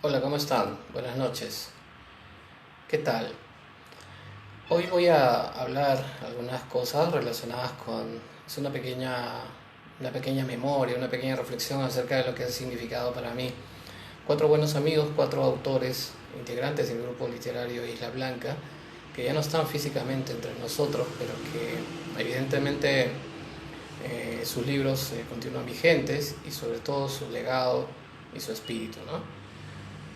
Hola, ¿cómo están? Buenas noches. ¿Qué tal? Hoy voy a hablar algunas cosas relacionadas con es una pequeña memoria, una pequeña reflexión acerca de lo que ha significado para mí. Cuatro buenos amigos, cuatro autores, integrantes del grupo literario Isla Blanca, que ya no están físicamente entre nosotros, pero que evidentemente sus libros continúan vigentes y sobre todo su legado y su espíritu, ¿no?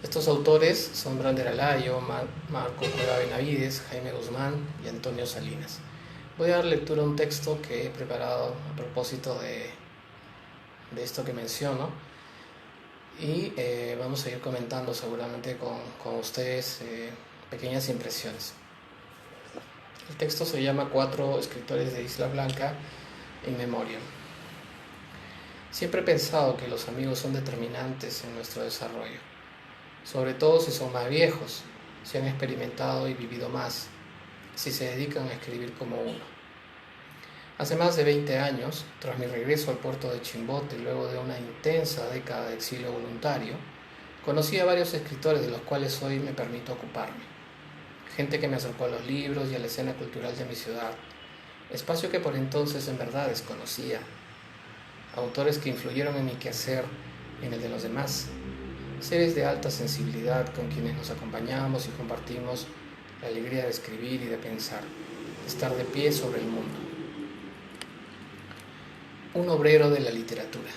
Estos autores son Brander Alayo, Marco Cueva Benavides, Jaime Guzmán y Antonio Salinas. Voy a dar lectura a un texto que he preparado a propósito de esto que menciono y vamos a ir comentando seguramente con ustedes pequeñas impresiones. El texto se llama Cuatro escritores de Isla Blanca en memoria. Siempre he pensado que los amigos son determinantes en nuestro desarrollo, sobre todo si son más viejos, si han experimentado y vivido más, si se dedican a escribir como uno. Hace más de 20 años, tras mi regreso al puerto de Chimbote luego de una intensa década de exilio voluntario, conocí a varios escritores de los cuales hoy me permito ocuparme. Gente que me acercó a los libros y a la escena cultural de mi ciudad, espacio que por entonces en verdad desconocía. Autores que influyeron en mi quehacer y en el de los demás, seres de alta sensibilidad con quienes nos acompañamos y compartimos la alegría de escribir y de pensar, de estar de pie sobre el mundo. Un obrero de la literatura.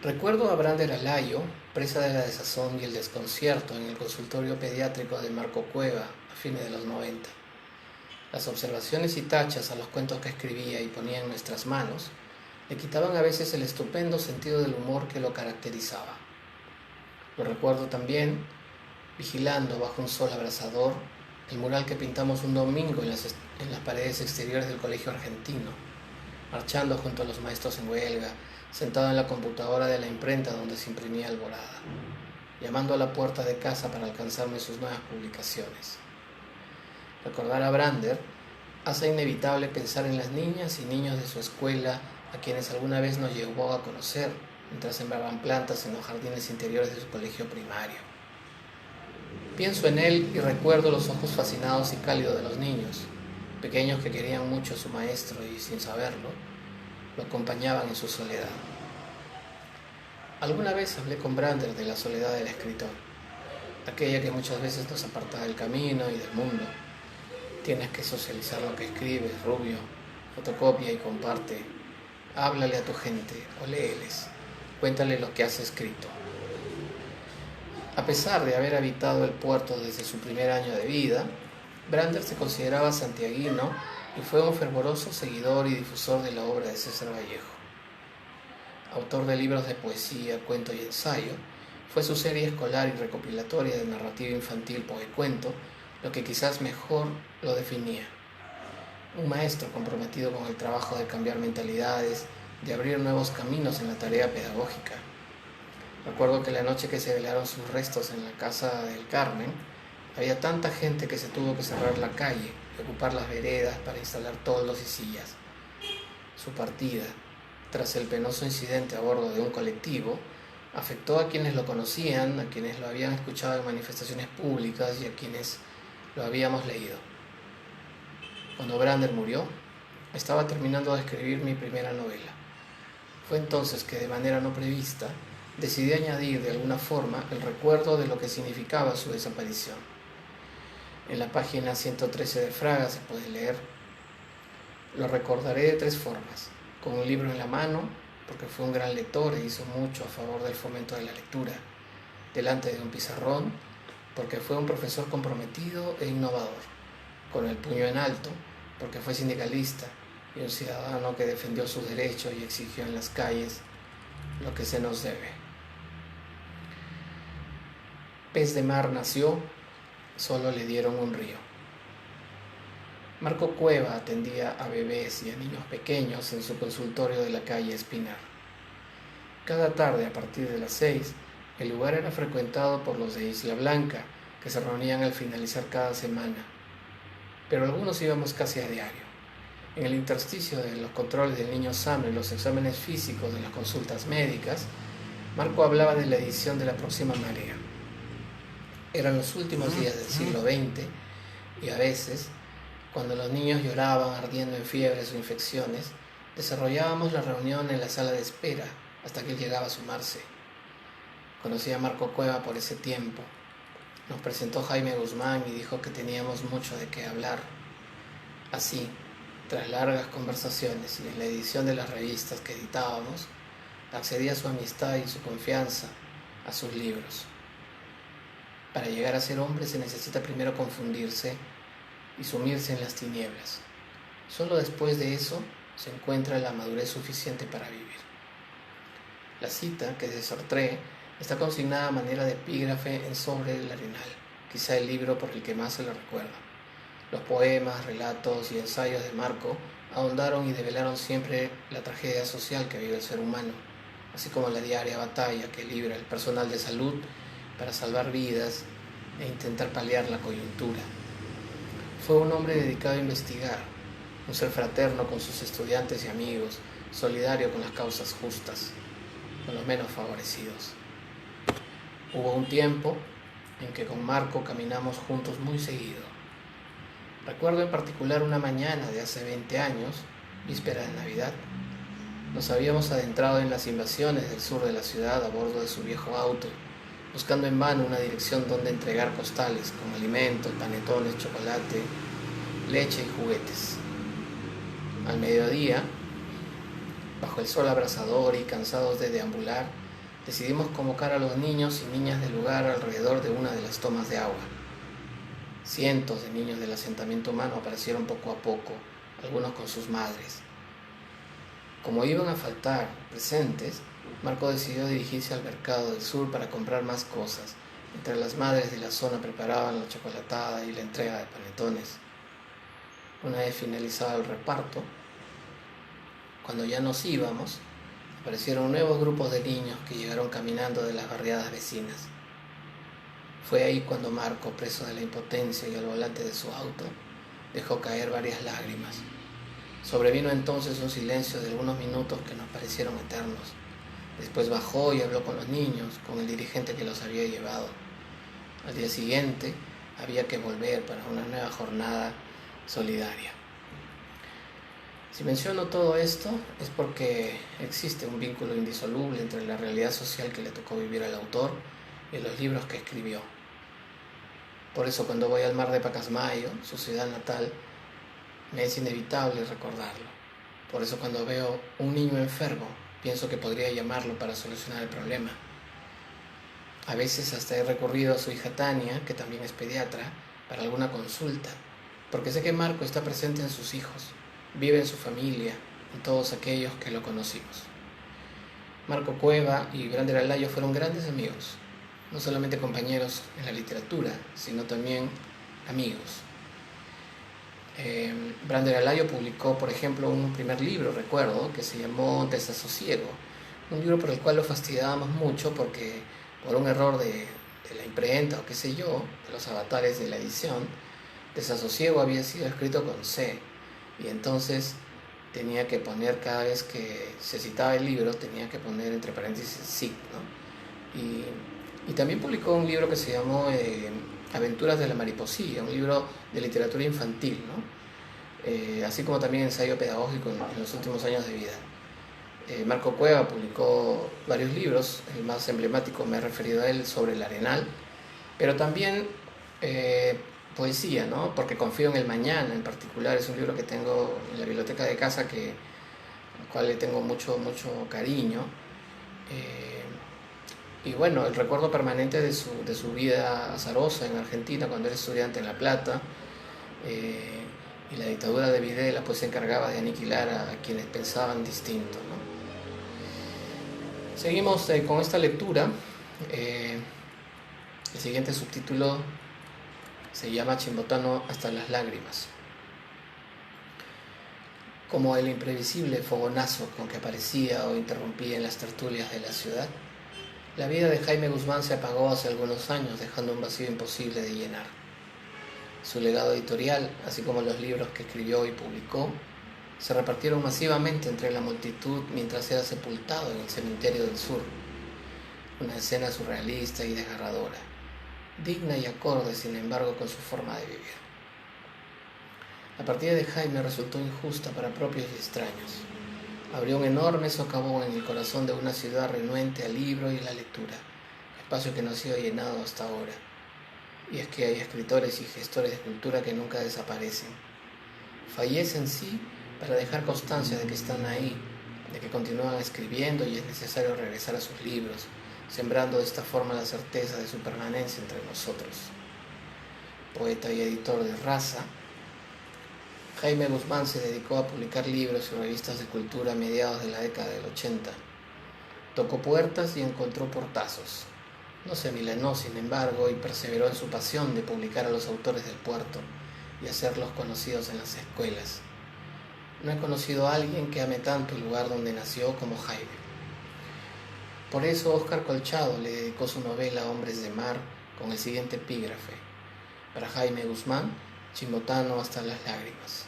Recuerdo a Brander Alayo, presa de la desazón y el desconcierto en el consultorio pediátrico de Marco Cueva a fines de los 90. Las observaciones y tachas a los cuentos que escribía y ponía en nuestras manos le quitaban a veces el estupendo sentido del humor que lo caracterizaba. Lo recuerdo también vigilando bajo un sol abrasador el mural que pintamos un domingo en las paredes exteriores del colegio argentino, marchando junto a los maestros en huelga, sentado en la computadora de la imprenta donde se imprimía Alborada, llamando a la puerta de casa para alcanzarme sus nuevas publicaciones. Recordar a Brander hace inevitable pensar en las niñas y niños de su escuela a quienes alguna vez nos llevó a conocer mientras sembraban plantas en los jardines interiores de su colegio primario. Pienso en él y recuerdo los ojos fascinados y cálidos de los niños, pequeños que querían mucho a su maestro y, sin saberlo, lo acompañaban en su soledad. Alguna vez hablé con Brander de la soledad del escritor, aquella que muchas veces nos aparta del camino y del mundo. Tienes que socializar lo que escribes, rubio, fotocopia y comparte. Háblale a tu gente o léeles. Cuéntale lo que has escrito. A pesar de haber habitado el puerto desde su primer año de vida, Brander se consideraba santiaguino y fue un fervoroso seguidor y difusor de la obra de César Vallejo. Autor de libros de poesía, cuento y ensayo, fue su serie escolar y recopilatoria de narrativa infantil Poecuento lo que quizás mejor lo definía. Un maestro comprometido con el trabajo de cambiar mentalidades, de abrir nuevos caminos en la tarea pedagógica. Recuerdo que la noche que se velaron sus restos en la casa del Carmen, había tanta gente que se tuvo que cerrar la calle y ocupar las veredas para instalar toldos y sillas. Su partida, tras el penoso incidente a bordo de un colectivo, afectó a quienes lo conocían, a quienes lo habían escuchado en manifestaciones públicas y a quienes lo habíamos leído. Cuando Brander murió, estaba terminando de escribir mi primera novela. Fue entonces que, de manera no prevista, decidí añadir de alguna forma el recuerdo de lo que significaba su desaparición. En la página 113 de Fraga se puede leer: lo recordaré de tres formas: con un libro en la mano, porque fue un gran lector e hizo mucho a favor del fomento de la lectura; delante de un pizarrón, porque fue un profesor comprometido e innovador; con el puño en alto, porque fue sindicalista y un ciudadano que defendió sus derechos y exigió en las calles lo que se nos debe. Pez de mar nació, solo le dieron un río. Marco Cueva atendía a bebés y a niños pequeños en su consultorio de la calle Espinar. Cada tarde, a partir de las 6, el lugar era frecuentado por los de Isla Blanca, que se reunían al finalizar cada semana, pero algunos íbamos casi a diario. En el intersticio de los controles del niño sano y los exámenes físicos de las consultas médicas, Marco hablaba de la edición de la próxima marea. Eran los últimos días del siglo XX y a veces, cuando los niños lloraban ardiendo en fiebres o infecciones, desarrollábamos la reunión en la sala de espera hasta que él llegaba a sumarse. Conocí a Marco Cueva por ese tiempo. Nos presentó Jaime Guzmán y dijo que teníamos mucho de qué hablar. Así, tras largas conversaciones y en la edición de las revistas que editábamos, accedí a su amistad y su confianza, a sus libros. Para llegar a ser hombre se necesita primero confundirse y sumirse en las tinieblas. Solo después de eso se encuentra la madurez suficiente para vivir. La cita que de Sartre está consignada a manera de epígrafe en Sobre el Arenal, quizá el libro por el que más se lo recuerda. Los poemas, relatos y ensayos de Marco ahondaron y develaron siempre la tragedia social que vive el ser humano, así como la diaria batalla que libra el personal de salud para salvar vidas e intentar paliar la coyuntura. Fue un hombre dedicado a investigar, un ser fraterno con sus estudiantes y amigos, solidario con las causas justas, con los menos favorecidos. Hubo un tiempo en que con Marco caminamos juntos muy seguido. Recuerdo en particular una mañana de hace 20 años, víspera de Navidad. Nos habíamos adentrado en las invasiones del sur de la ciudad a bordo de su viejo auto, buscando en vano una dirección donde entregar postales con alimentos, panetones, chocolate, leche y juguetes. Al mediodía, bajo el sol abrasador y cansados de deambular, decidimos convocar a los niños y niñas del lugar alrededor de una de las tomas de agua. Cientos de niños del asentamiento humano aparecieron poco a poco, algunos con sus madres. Como iban a faltar presentes, Marco decidió dirigirse al mercado del sur para comprar más cosas. Entre las madres de la zona preparaban la chocolatada y la entrega de panetones. Una vez finalizado el reparto, cuando ya nos íbamos, aparecieron nuevos grupos de niños que llegaron caminando de las barriadas vecinas. Fue ahí cuando Marco, preso de la impotencia y al volante de su auto, dejó caer varias lágrimas. Sobrevino entonces un silencio de algunos minutos que nos parecieron eternos. Después bajó y habló con los niños, con el dirigente que los había llevado. Al día siguiente había que volver para una nueva jornada solidaria. Si menciono todo esto es porque existe un vínculo indisoluble entre la realidad social que le tocó vivir al autor y los libros que escribió. Por eso cuando voy al mar de Pacasmayo, su ciudad natal, me es inevitable recordarlo. Por eso cuando veo un niño enfermo, pienso que podría llamarlo para solucionar el problema. A veces hasta he recurrido a su hija Tania, que también es pediatra, para alguna consulta, porque sé que Marco está presente en sus hijos, vive en su familia, en todos aquellos que lo conocimos. Marco Cueva y Brander Alayo fueron grandes amigos, no solamente compañeros en la literatura, sino también amigos. Brander Alayo publicó, por ejemplo, un primer libro, recuerdo, que se llamó Desasosiego, un libro por el cual lo fastidiábamos mucho porque por un error de la imprenta o qué sé yo, de los avatares de la edición, Desasosiego había sido escrito con C, y entonces tenía que poner, cada vez que se citaba el libro, tenía que poner entre paréntesis SIC, ¿no? Y también publicó un libro que se llamó Aventuras de la Mariposilla, un libro de literatura infantil, ¿no? Así como también ensayo pedagógico en los últimos años de vida. Marco Cueva publicó varios libros, el más emblemático me he referido a él, Sobre el Arenal, pero también poesía, ¿no? Porque Confío en el Mañana en particular, es un libro que tengo en la biblioteca de casa, al cual le tengo mucho cariño. Y bueno, el recuerdo permanente de su vida azarosa en Argentina cuando era estudiante en La Plata, y la dictadura de Videla pues se encargaba de aniquilar a quienes pensaban distinto, ¿no? Seguimos con esta lectura. El siguiente subtítulo se llama Chimbotano hasta las lágrimas. Como el imprevisible fogonazo con que aparecía o interrumpía en las tertulias de la ciudad, la vida de Jaime Guzmán se apagó hace algunos años, dejando un vacío imposible de llenar. Su legado editorial, así como los libros que escribió y publicó, se repartieron masivamente entre la multitud mientras era sepultado en el cementerio del sur. una escena surrealista y desgarradora, digna y acorde, sin embargo, con su forma de vivir. La partida de Jaime resultó injusta para propios y extraños. Abrió un enorme socavón en el corazón de una ciudad renuente al libro y la lectura, espacio que no ha sido llenado hasta ahora. Y es que hay escritores y gestores de cultura que nunca desaparecen. Fallecen, sí, para dejar constancia de que están ahí, de que continúan escribiendo y es necesario regresar a sus libros, sembrando de esta forma la certeza de su permanencia entre nosotros. Poeta y editor de raza, Jaime Guzmán se dedicó a publicar libros y revistas de cultura a mediados de la década del 80. Tocó puertas y encontró portazos. No se amilanó, sin embargo, y perseveró en su pasión de publicar a los autores del puerto y hacerlos conocidos en las escuelas. No he conocido a alguien que ame tanto el lugar donde nació como Jaime. Por eso Óscar Colchado le dedicó su novela Hombres de Mar con el siguiente epígrafe: para Jaime Guzmán, chimbotano hasta las lágrimas.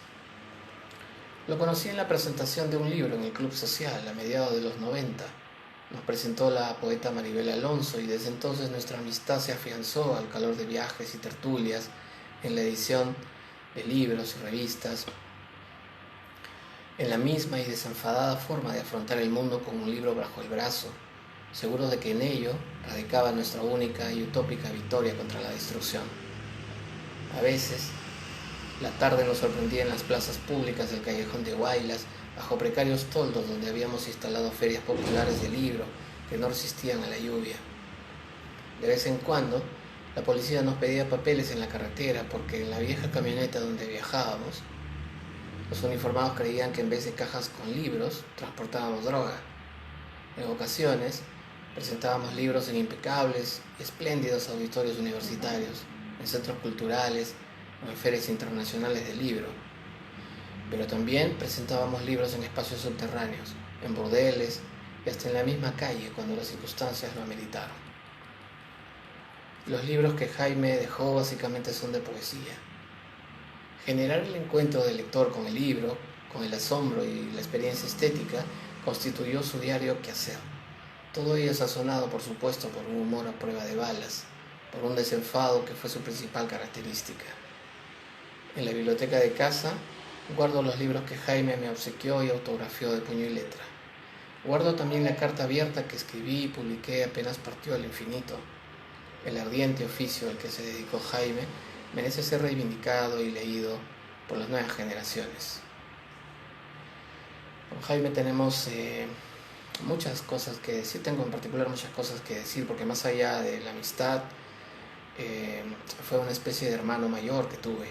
Lo conocí en la presentación de un libro en el Club Social a mediados de los 90. Nos presentó la poeta Maribel Alonso y desde entonces nuestra amistad se afianzó al calor de viajes y tertulias en la edición de libros y revistas, en la misma y desenfadada forma de afrontar el mundo con un libro bajo el brazo, seguro de que en ello radicaba nuestra única y utópica victoria contra la destrucción. A veces, la tarde nos sorprendía en las plazas públicas del callejón de Huaylas, bajo precarios toldos donde habíamos instalado ferias populares de libro que no resistían a la lluvia. De vez en cuando, la policía nos pedía papeles en la carretera porque en la vieja camioneta donde viajábamos, los uniformados creían que en vez de cajas con libros, transportábamos droga. En ocasiones, presentábamos libros en impecables y espléndidos auditorios universitarios, en centros culturales o en ferias internacionales de libro. Pero también presentábamos libros en espacios subterráneos, en burdeles y hasta en la misma calle cuando las circunstancias lo ameritaron. Los libros que Jaime dejó básicamente son de poesía. Generar el encuentro del lector con el libro, con el asombro y la experiencia estética, constituyó su diario quehacer. Todo ello sazonado, por supuesto, por un humor a prueba de balas, por un desenfado que fue su principal característica. En la biblioteca de casa guardo los libros que Jaime me obsequió y autografió de puño y letra. Guardo también la carta abierta que escribí y publiqué apenas partió al infinito. El ardiente oficio al que se dedicó Jaime merece ser reivindicado y leído por las nuevas generaciones. Con Jaime tenemos muchas cosas que decir, tengo en particular muchas cosas que decir, porque más allá de la amistad, fue una especie de hermano mayor que tuve.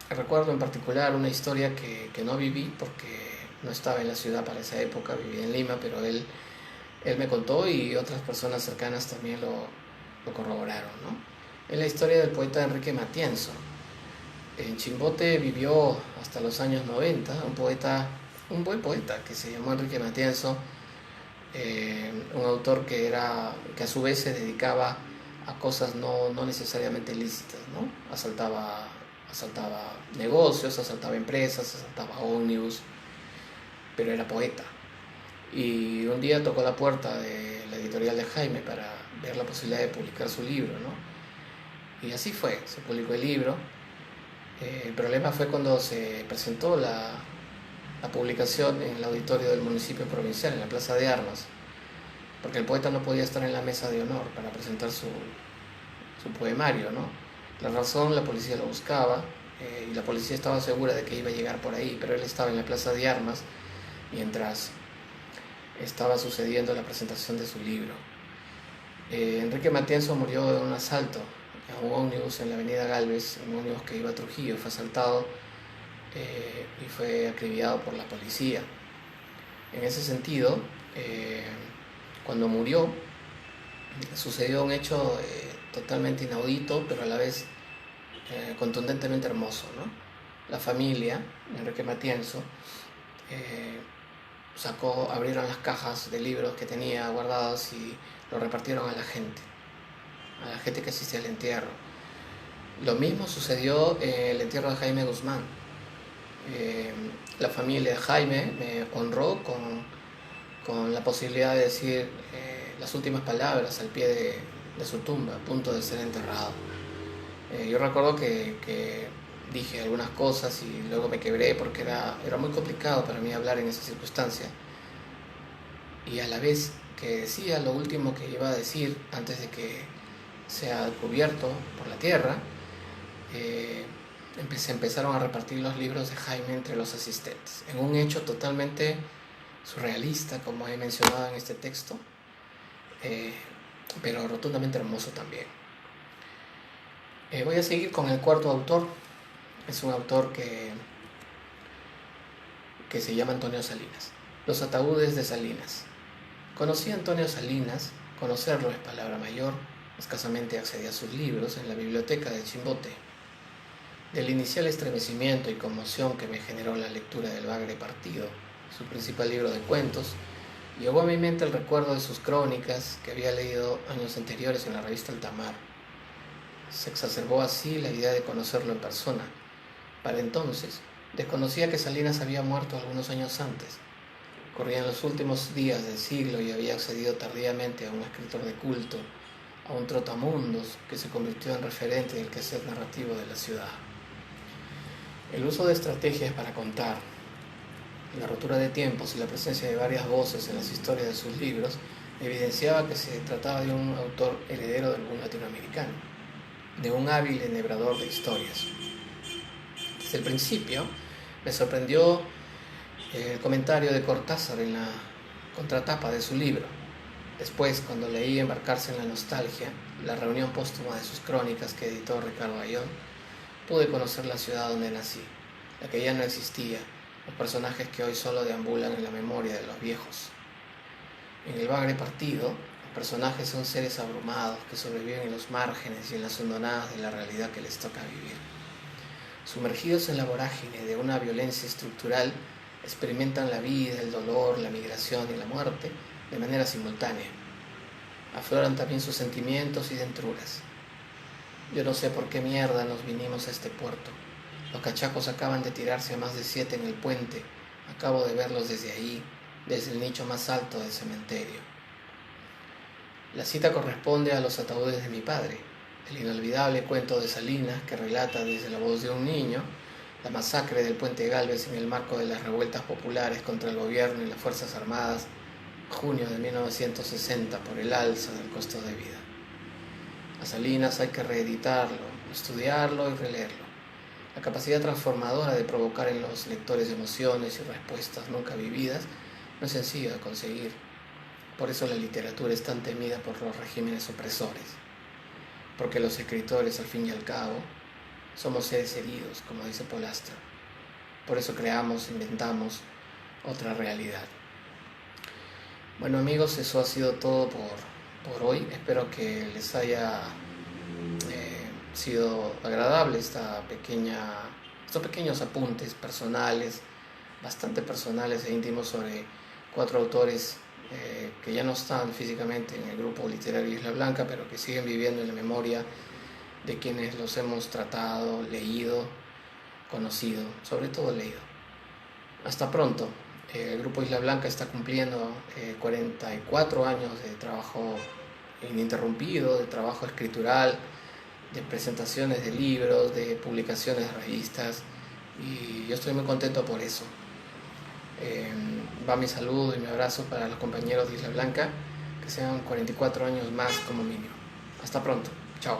Recuerdo en particular una historia que no viví porque no estaba en la ciudad para esa época, vivía en Lima, pero él me contó y otras personas cercanas también lo corroboraron, ¿no? Es la historia del poeta Enrique Matienzo. En Chimbote vivió hasta los años 90 un buen poeta que se llamó Enrique Matienzo, un autor que a su vez se dedicaba a cosas no necesariamente ilícitas, ¿no? Asaltaba negocios, asaltaba empresas, asaltaba ómnibus, pero era poeta. Y un día tocó la puerta de la editorial de Jaime para ver la posibilidad de publicar su libro, ¿no? Y así fue, se publicó el libro. El problema fue cuando se presentó la publicación en el auditorio del municipio provincial, en la Plaza de Armas, porque el poeta no podía estar en la mesa de honor para presentar su poemario, ¿no? La razón, la policía lo buscaba y la policía estaba segura de que iba a llegar por ahí, pero él estaba en la Plaza de Armas mientras estaba sucediendo la presentación de su libro. Enrique Matienzo murió en un asalto a un ómnibus en la avenida Galvez, un ómnibus que iba a Trujillo, fue asaltado y fue acribillado por la policía. En ese sentido, cuando murió, sucedió un hecho totalmente inaudito, pero a la vez contundentemente hermoso, ¿no? La familia de Enrique Matienzo abrieron las cajas de libros que tenía guardados y lo repartieron a la gente que asistía al entierro. Lo mismo sucedió en el entierro de Jaime Guzmán. La familia de Jaime me honró con con la posibilidad de decir las últimas palabras al pie de su tumba, a punto de ser enterrado. Yo recuerdo que dije algunas cosas y luego me quebré porque era muy complicado para mí hablar en esa circunstancia. Y a la vez que decía lo último que iba a decir antes de que sea cubierto por la tierra, empezaron a repartir los libros de Jaime entre los asistentes, en un hecho totalmente surrealista, como he mencionado en este texto, pero rotundamente hermoso también. Voy a seguir con el cuarto autor. Es un autor que se llama Antonio Salinas. Los ataúdes de Salinas. Conocí a Antonio Salinas, conocerlo es palabra mayor, escasamente accedí a sus libros en la biblioteca de Chimbote. Del inicial estremecimiento y conmoción que me generó la lectura del Bagre Partido, su principal libro de cuentos, llegó a mi mente el recuerdo de sus crónicas que había leído años anteriores en la revista Altamar. Se exacerbó así la idea de conocerlo en persona. Para entonces, desconocía que Salinas había muerto algunos años antes. Corrían los últimos días del siglo y había accedido tardíamente a un escritor de culto, a un trotamundos que se convirtió en referente del quehacer narrativo de la ciudad. El uso de estrategias para contar, la rotura de tiempos y la presencia de varias voces en las historias de sus libros evidenciaba que se trataba de un autor heredero de algún latinoamericano, de un hábil enhebrador de historias. Desde el principio me sorprendió el comentario de Cortázar en la contratapa de su libro. Después, cuando leí Embarcarse en la nostalgia, la reunión póstuma de sus crónicas que editó Ricardo Ayón, pude conocer la ciudad donde nací, la que ya no existía, los personajes que hoy solo deambulan en la memoria de los viejos. En el Bagre Partido, los personajes son seres abrumados que sobreviven en los márgenes y en las hondonadas de la realidad que les toca vivir. Sumergidos en la vorágine de una violencia estructural, experimentan la vida, el dolor, la migración y la muerte de manera simultánea. Afloran también sus sentimientos y denturas. Yo no sé por qué mierda nos vinimos a este puerto. Los cachacos acaban de tirarse a más de 7 en el puente. Acabo de verlos desde ahí, desde el nicho más alto del cementerio. La cita corresponde a Los ataúdes de mi padre, el inolvidable cuento de Salinas que relata desde la voz de un niño la masacre del Puente Gálvez en el marco de las revueltas populares contra el gobierno y las Fuerzas Armadas, junio de 1960, por el alza del costo de vida. A Salinas hay que reeditarlo, estudiarlo y releerlo. La capacidad transformadora de provocar en los lectores emociones y respuestas nunca vividas no es sencillo de conseguir. Por eso la literatura es tan temida por los regímenes opresores. Porque los escritores, al fin y al cabo, somos seres heridos, como dice Paul Astor. Por eso creamos, inventamos otra realidad. Bueno amigos, eso ha sido todo por hoy. Espero que les haya sido agradable estos pequeños apuntes personales, bastante personales e íntimos sobre 4 autores que ya no están físicamente en el grupo literario Isla Blanca, pero que siguen viviendo en la memoria de quienes los hemos tratado, leído, conocido, sobre todo leído. Hasta pronto. El grupo Isla Blanca está cumpliendo 44 años de trabajo ininterrumpido, de trabajo escritural, de presentaciones de libros, de publicaciones de revistas, y yo estoy muy contento por eso. Va mi saludo y mi abrazo para los compañeros de Isla Blanca, que sean 44 años más como mínimo. Hasta pronto. Chao.